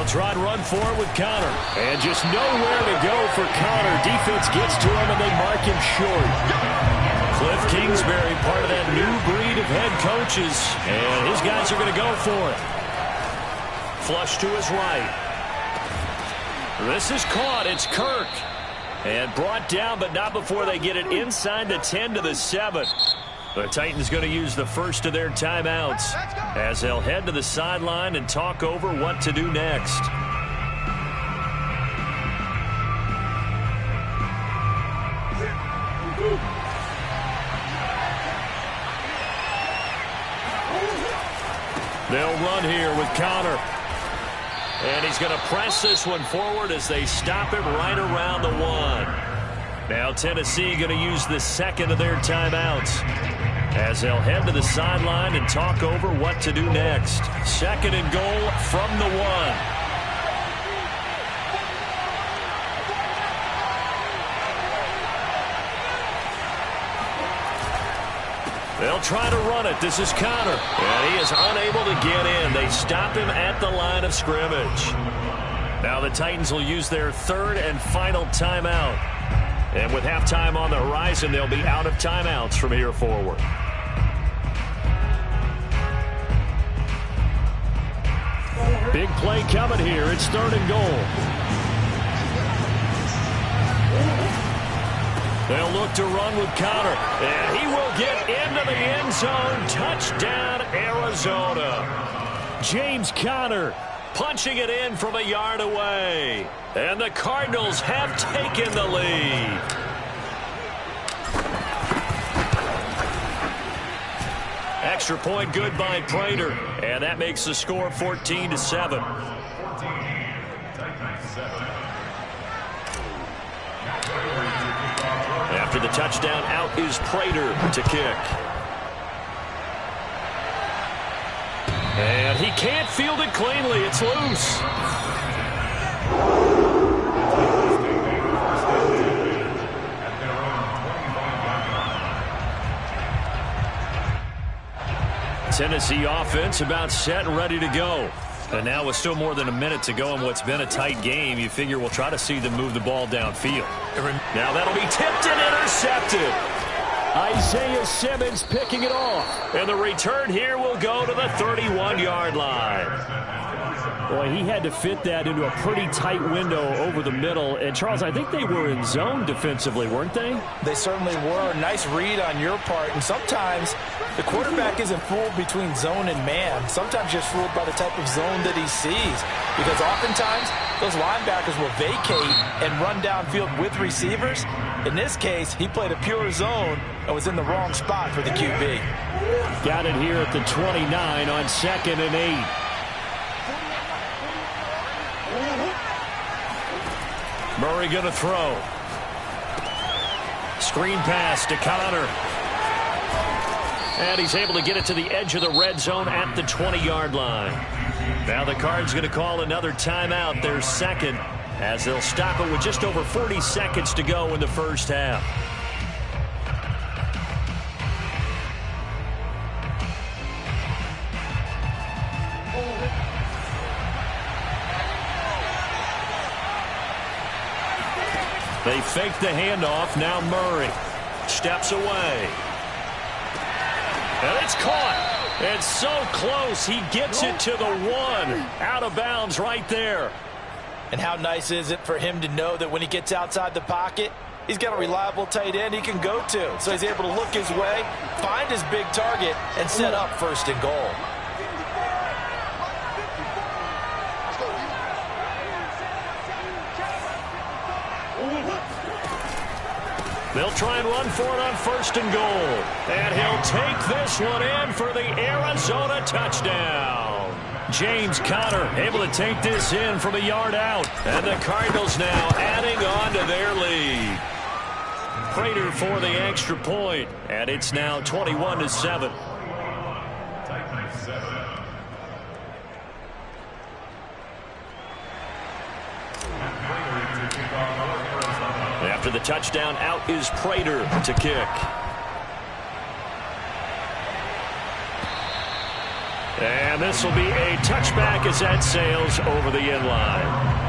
They'll try and run for it with Connor. And just nowhere to go for Connor. Defense gets to him, and they mark him short. Cliff Kingsbury, part of that new breed of head coaches. And his guys are going to go for it. Flush to his right. This is caught. It's Kirk. And brought down, but not before they get it inside the 10 to the 7. The Titans going to use the first of their timeouts as they'll head to the sideline and talk over what to do next. They'll run here with Connor. And he's going to press this one forward as they stop him right around the 1. Now Tennessee going to use the second of their timeouts as they'll head to the sideline and talk over what to do next. Second and goal from the 1. They'll try to run it. This is Connor. And he is unable to get in. They stop him at the line of scrimmage. Now the Titans will use their third and final timeout. And with halftime on the horizon, they'll be out of timeouts from here forward. Big play coming here. It's third and goal. They'll look to run with Connor. And he will get into the end zone. Touchdown, Arizona. James Conner punching it in from a yard away. And the Cardinals have taken the lead. Extra point good by Prater. And that makes the score 14-7. After the touchdown, out is Prater to kick. And he can't field it cleanly. It's loose. Tennessee offense about set and ready to go. And now with still more than a minute to go in what's been a tight game, you figure we'll try to see them move the ball downfield. Now that'll be tipped and intercepted. Isaiah Simmons picking it off. And the return here will go to the 31-yard line. Boy, he had to fit that into a pretty tight window over the middle. And, Charles, I think they were in zone defensively, weren't they? They certainly were. Nice read on your part. And sometimes the quarterback isn't fooled between zone and man. Sometimes just fooled by the type of zone that he sees. Because oftentimes those linebackers will vacate and run downfield with receivers. In this case, he played a pure zone and was in the wrong spot for the QB. Got it here at the 29 on 2nd and 8. Murray going to throw. Screen pass to Connor. And he's able to get it to the edge of the red zone at the 20-yard line. Now the Cards going to call another timeout, their second, as they'll stop it with just over 40 seconds to go in the first half. They fake the handoff. Now Murray steps away. And it's caught. And so close. He gets it to the 1. Out of bounds right there. And how nice is it for him to know that when he gets outside the pocket, he's got a reliable tight end he can go to. So he's able to look his way, find his big target, and set up first and goal. They'll try and run for it on 1st and goal. And he'll take this one in for the Arizona touchdown. James Conner able to take this in from a yard out. And the Cardinals now adding on to their lead. Prater for the extra point. And it's now 21-7. After the touchdown, out is Prater to kick. And this will be a touchback as that sails over the end line.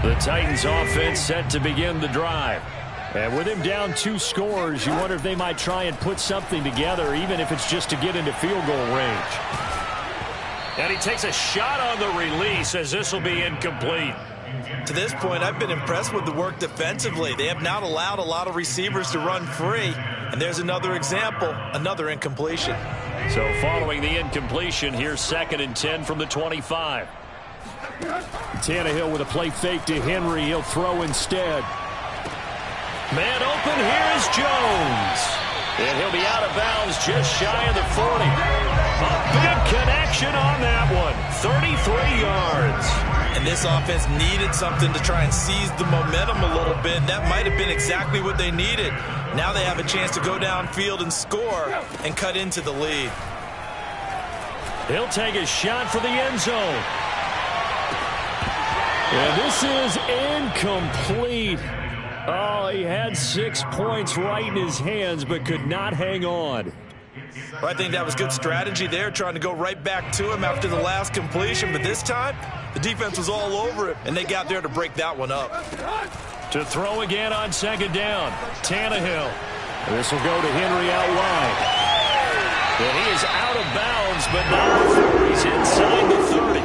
The Titans offense set to begin the drive. And with him down 2 scores, you wonder if they might try and put something together, even if it's just to get into field goal range. And he takes a shot on the release as this will be incomplete. To this point, I've been impressed with the work defensively. They have not allowed a lot of receivers to run free. And there's another example, another incompletion. So following the incompletion, here's 2nd and 10 from the 25. Tannehill with a play fake to Henry. He'll throw instead. Man open, here's Jones. And he'll be out of bounds just shy of the 40. A big connection on that one. 33 yards. And this offense needed something to try and seize the momentum a little bit. That might have been exactly what they needed. Now they have a chance to go downfield and score and cut into the lead. He'll take a shot for the end zone. And this is incomplete. Oh, he had 6 points right in his hands, but could not hang on. Well, I think that was good strategy there, trying to go right back to him after the last completion. But this time, the defense was all over it, and they got there to break that one up. To throw again on 2nd down, Tannehill. This will go to Henry out wide. And he is out of bounds, but not before he's inside the 30.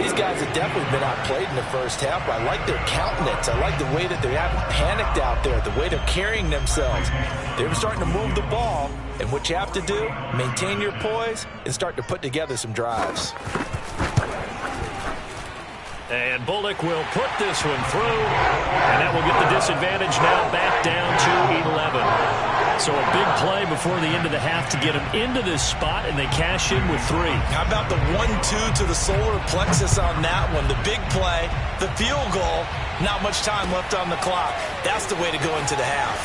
These guys have definitely been outplayed in the first half. I like their countenance. I like the way that they haven't panicked out there, the way they're carrying themselves. They're starting to move the ball, and what you have to do, maintain your poise and start to put together some drives. And Bullock will put this one through, and that will get the disadvantage now back down to 11. So a big play before the end of the half to get them into this spot, and they cash in with 3. How about the 1-2 to the solar plexus on that one? The big play, the field goal, not much time left on the clock. That's the way to go into the half.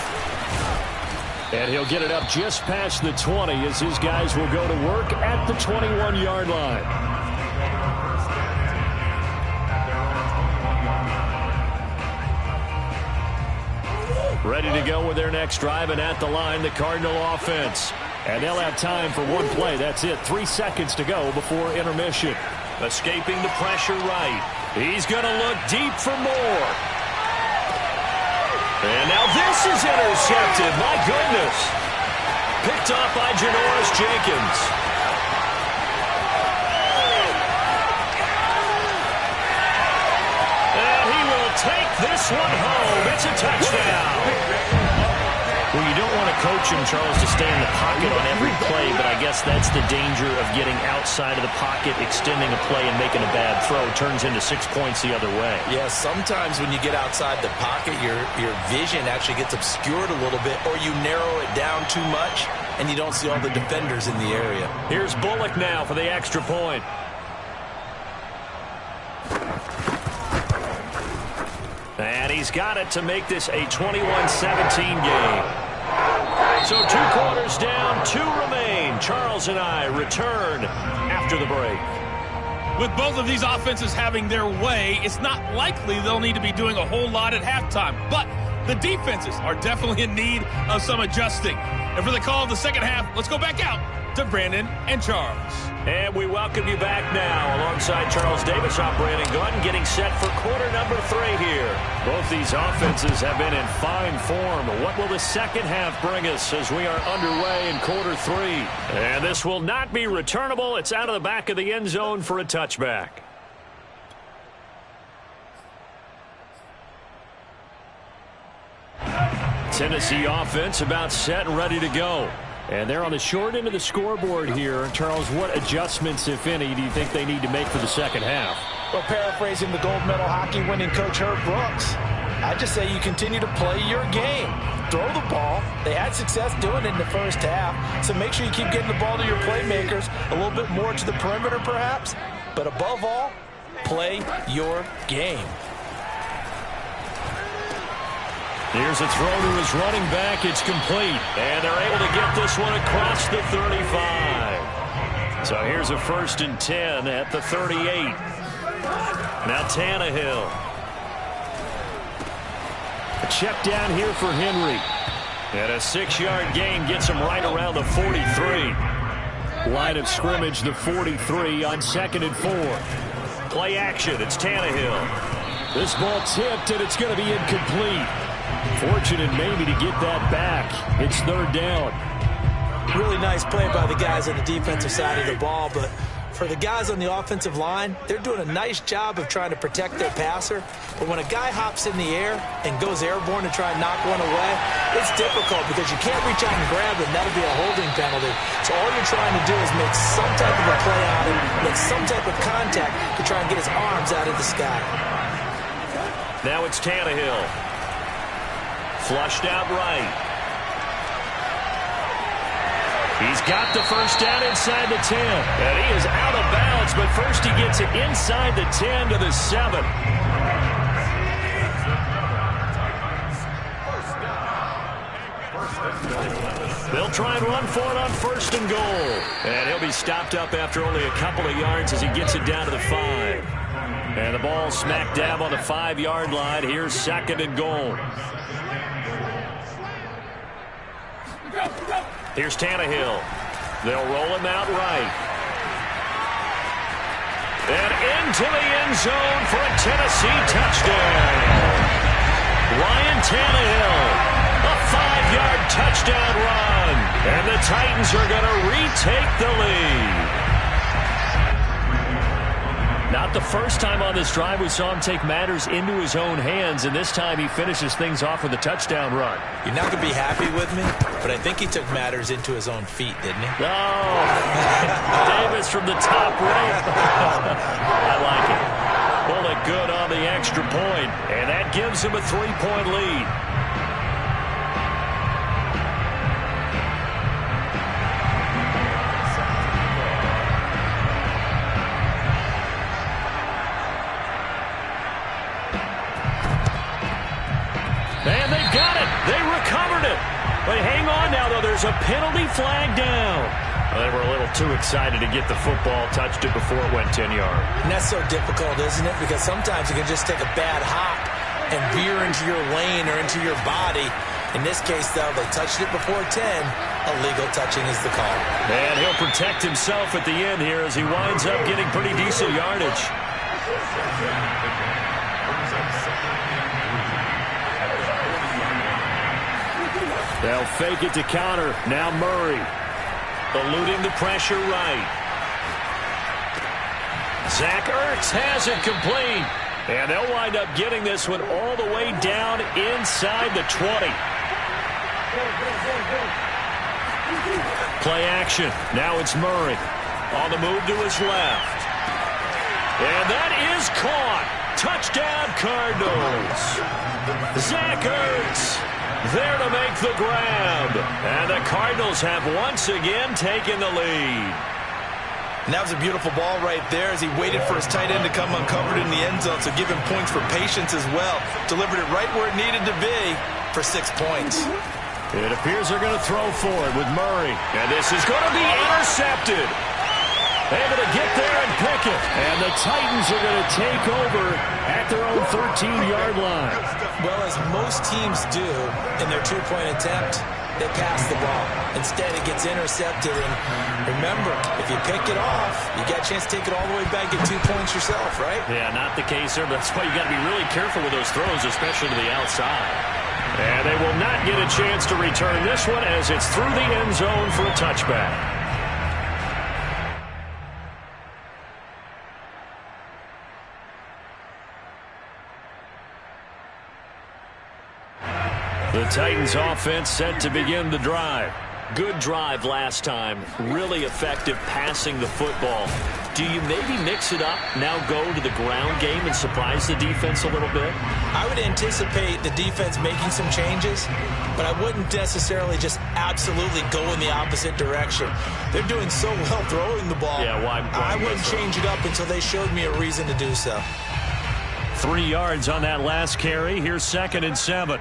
And he'll get it up just past the 20 as his guys will go to work at the 21-yard line. Ready to go with their next drive, and at the line, the Cardinal offense. And they'll have time for one play. That's it. 3 seconds to go before intermission. Escaping the pressure right. He's going to look deep for more. And now this is intercepted. My goodness. Picked off by Janoris Jenkins. And he will take this one home. It's a touchdown. Well, you don't want to coach him, Charles, to stay in the pocket on every play, but I guess that's the danger of getting outside of the pocket, extending a play, and making a bad throw. Turns into 6 points the other way. Yeah, sometimes when you get outside the pocket, your vision actually gets obscured a little bit, or you narrow it down too much, and you don't see all the defenders in the area. Here's Bullock now for the extra point. And he's got it to make this a 21-17 game. So 2 quarters down, 2 remain. Charles and I return after the break. With both of these offenses having their way, it's not likely they'll need to be doing a whole lot at halftime. But the defenses are definitely in need of some adjusting. And for the call of the second half, let's go back out to Brandon and Charles. And we welcome you back now alongside Charles Davis. I'm Brandon Gunn, getting set for quarter number 3 here. Both these offenses have been in fine form. What will the second half bring us as we are underway in quarter 3? And this will not be returnable. It's out of the back of the end zone for a touchback. Tennessee offense about set and ready to go. And they're on the short end of the scoreboard here. Charles, what adjustments, if any, do you think they need to make for the second half? Well, paraphrasing the gold medal hockey winning coach Herb Brooks, I just say you continue to play your game. Throw the ball. They had success doing it in the first half, so make sure you keep getting the ball to your playmakers, a little bit more to the perimeter perhaps, but above all, play your game. Here's a throw to his running back. It's complete. And they're able to get this one across the 35. So here's a 1st and 10 at the 38. Now Tannehill. A check down here for Henry. And a 6-yard gain gets him right around the 43. Line of scrimmage, the 43 on 2nd and 4. Play action. It's Tannehill. This ball tipped, and it's going to be incomplete. Fortunate maybe to get that back. It's 3rd down. Really nice play by the guys on the defensive side of the ball, but for the guys on the offensive line, they're doing a nice job of trying to protect their passer. But when a guy hops in the air and goes airborne to try and knock one away, it's difficult because you can't reach out and grab him. That'll be a holding penalty. So all you're trying to do is make some type of a play on him, make some type of contact to try and get his arms out of the sky. Now it's Tannehill. Flushed out right. He's got the first down inside the 10. And he is out of bounds, but first he gets it inside the 10 to the 7. They'll try and run for it on 1st and goal. And he'll be stopped up after only a couple of yards as he gets it down to the 5. And the ball smack dab on the 5-yard line. Here's 2nd and goal. Here's Tannehill. They'll roll him out right. And into the end zone for a Tennessee touchdown. Ryan Tannehill, a 5-yard touchdown run. And the Titans are going to retake the lead. Not the first time on this drive we saw him take matters into his own hands, and this time he finishes things off with a touchdown run. You're not going to be happy with me, but I think he took matters into his own feet, didn't he? Oh, Davis from the top rope. I like it. Pull it good on the extra point, and that gives him a 3-point lead. And they've got it. They recovered it. But hang on now, though. There's a penalty flag down. Well, they were a little too excited to get the football, touched it before it went 10 yards. And that's so difficult, isn't it? Because sometimes you can just take a bad hop and veer into your lane or into your body. In this case, though, they touched it before 10. Illegal touching is the call. And he'll protect himself at the end here as he winds up getting pretty decent yardage. They'll fake it to counter. Now Murray. Eluding the pressure right. Zach Ertz has it complete. And they'll wind up getting this one all the way down inside the 20. Play action. Now it's Murray. On the move to his left. And that is caught. Touchdown Cardinals. Zach Ertz there to make the grab. And the Cardinals have once again taken the lead. And that was a beautiful ball right there as he waited for his tight end to come uncovered in the end zone, so give him points for patience as well. Delivered it right where it needed to be for 6 points. It appears they're going to throw for it with Murray. And this is going to be intercepted. Able to get there and pick it. And the Titans are going to take over at their own 13-yard line. Well, as most teams do in their two-point attempt, they pass the ball. Instead, it gets intercepted. And remember, if you pick it off, you got a chance to take it all the way back, get 2 points yourself, right? Yeah, not the case there. That's why you got to be really careful with those throws, especially to the outside. And they will not get a chance to return this one as it's through the end zone for a touchback. The Titans offense set to begin the drive. Good drive last time. Really effective passing the football. Do you maybe mix it up, now go to the ground game and surprise the defense a little bit? I would anticipate the defense making some changes, but I wouldn't necessarily just absolutely go in the opposite direction. They're doing so well throwing the ball. Yeah, why I wouldn't change it up until they showed me a reason to do so. 3 yards on that last carry. Here's 2nd and 7.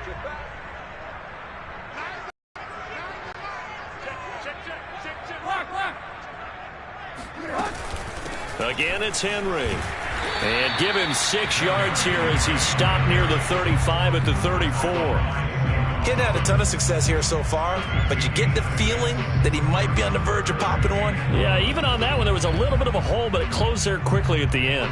Again, it's Henry. And give him 6 yards here as he stopped near the 35 at the 34. Getting had a ton of success here so far, but you get the feeling that he might be on the verge of popping one. Yeah, even on that one, there was a little bit of a hole, but it closed there quickly at the end.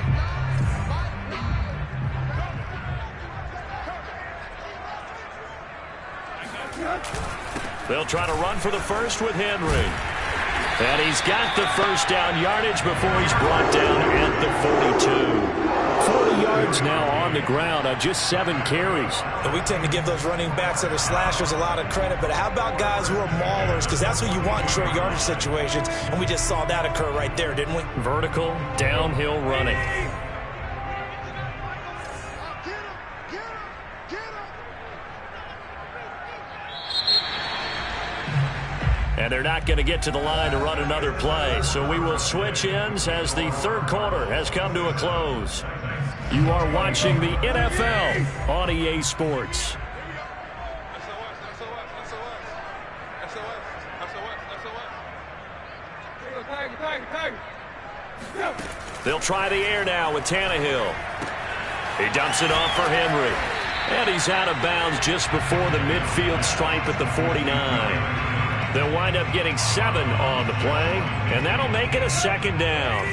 They'll try to run for the first with Henry. And he's got the first down yardage before he's brought down at the 42. 40 yards now on the ground on just 7 carries. And we tend to give those running backs that are slashers a lot of credit, but how about guys who are maulers? Because that's what you want in short yardage situations, and we just saw that occur right there, didn't we? Vertical, downhill running. And they're not going to get to the line to run another play. So we will switch ends as the third quarter has come to a close. You are watching the NFL on EA Sports. They'll try the air now with Tannehill. He dumps it off for Henry. And he's out of bounds just before the midfield stripe at the 49. They'll wind up getting 7 on the play, and that'll make it a second down.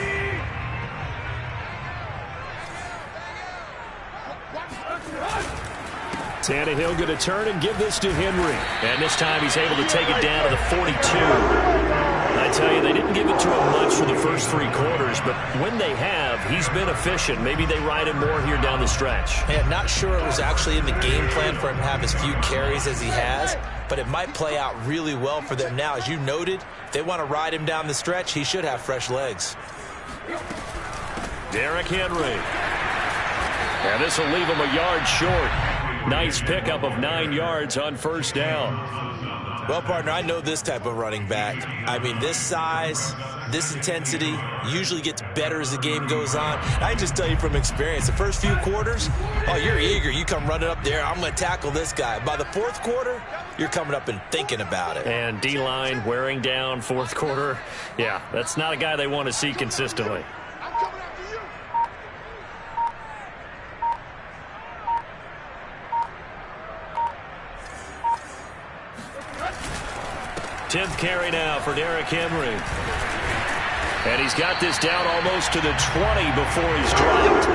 Tannehill going to turn and give this to Henry. And this time he's able to take it down to the 42. I tell you, they didn't give it to him much for the first 3 quarters, but when they have, he's been efficient. Maybe they ride him more here down the stretch. Hey, I'm not sure it was actually in the game plan for him to have as few carries as he has, but it might play out really well for them now. As you noted, if they want to ride him down the stretch, he should have fresh legs. Derrick Henry. And this will leave him a yard short. Nice pickup of 9 yards on first down. Well, partner, I know this type of running back. I mean, this size, this intensity usually gets better as the game goes on. I just tell you from experience, the first few quarters, oh, you're eager. You come running up there, I'm going to tackle this guy. By the fourth quarter, you're coming up and thinking about it. And D-line wearing down fourth quarter. Yeah, that's not a guy they want to see consistently. Tenth carry now for Derrick Henry. And he's got this down almost to the 20 before he's dropped.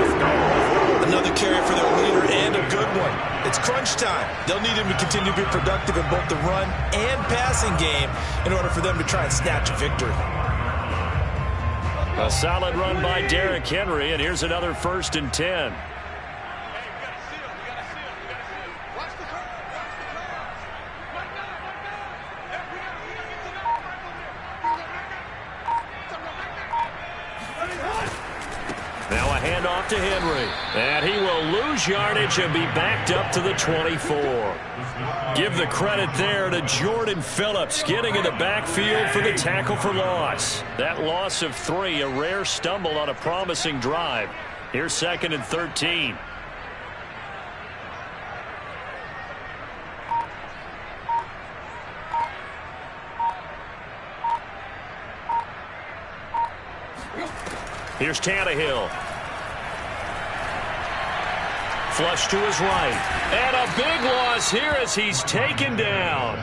Another carry for their leader and a good one. It's crunch time. They'll need him to continue to be productive in both the run and passing game in order for them to try and snatch a victory. A solid run by Derrick Henry, and here's another 1st and 10. Now a handoff to Henry. And he will lose yardage and be backed up to the 24. Give the credit there to Jordan Phillips getting in the backfield for the tackle for loss. That loss of 3, a rare stumble on a promising drive. Here's 2nd and 13. Here's Tannehill. Flush to his right. And a big loss here as he's taken down.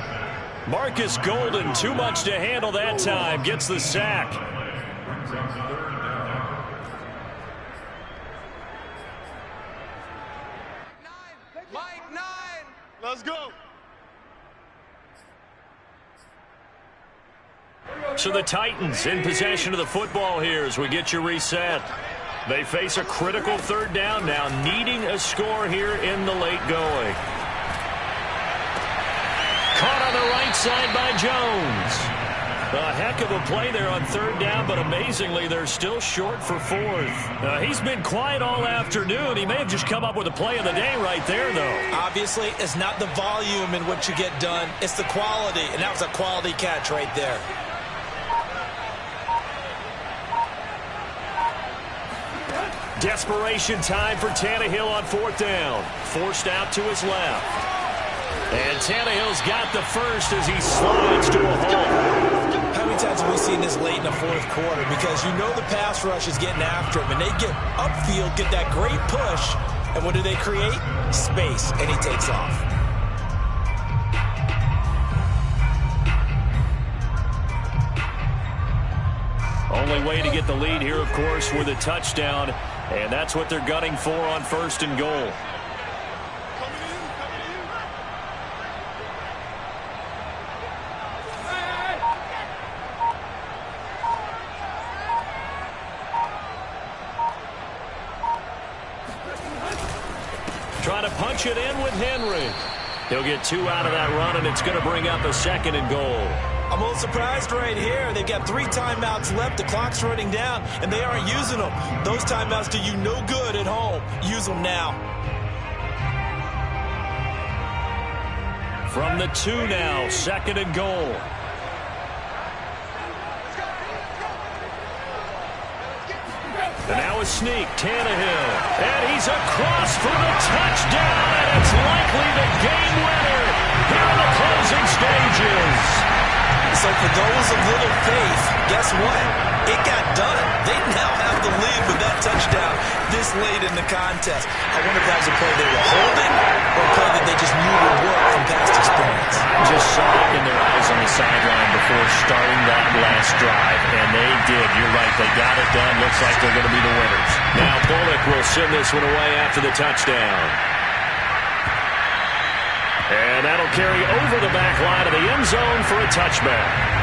Marcus Golden, too much to handle that time, gets the sack. Mike 9. Let's go. So the Titans in possession of the football here as we get you reset. They face a critical 3rd down now, needing a score here in the late going. Caught on the right side by Jones. A heck of a play there on 3rd down, but amazingly, they're still short for 4th. He's been quiet all afternoon. He may have just come up with a play of the day right there, though. Obviously, it's not the volume in what you get done. It's the quality, and that was a quality catch right there. Desperation time for Tannehill on 4th down. Forced out to his left. And Tannehill's got the first as he slides to a halt. Having many times have we seen this late in the fourth quarter? Because you know the pass rush is getting after him, and they get upfield, get that great push, and what do they create? Space, and he takes off. Only way to get the lead here, of course, with a touchdown, and that's what they're gunning for on 1st and goal. Trying to punch it in with Henry. He'll get 2 out of that run, and it's going to bring up a 2nd and goal. I'm a little surprised right here. They've got 3 timeouts left. The clock's running down, and they aren't using them. Those timeouts do you no good at home. Use them now. From the 2 now, 2nd and goal. And now a sneak, Tannehill. And he's across for the touchdown, and it's likely the game winner here in the closing stages. So for those of little faith, guess what? It got done. They now have the lead with that touchdown this late in the contest. I wonder if that was a play they were holding or a play that they just knew would work from past experience. Just saw it in their eyes on the sideline before starting that last drive, and they did. You're right. They got it done. Looks like they're going to be the winners. Now Bullock will send this one away after the touchdown. And that'll carry over the back line of the end zone for a touchback.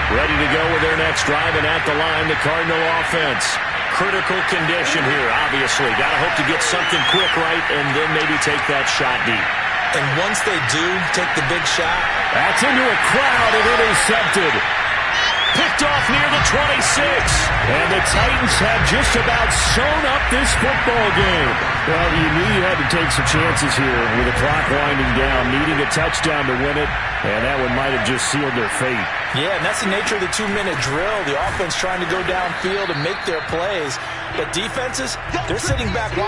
Ready to go with their next drive, and at the line, the Cardinal offense. Critical condition here, obviously. Got to hope to get something quick right and then maybe take that shot deep. And once they do take the big shot, that's into a crowd and intercepted. Picked off near the 26. And the Titans have just about sewn up this football game. Well, you knew you had to take some chances here with the clock winding down, needing a touchdown to win it, and that one might have just sealed their fate. Yeah, and that's the nature of the 2-minute drill. The offense trying to go downfield and make their plays. But defenses, they're sitting back watching.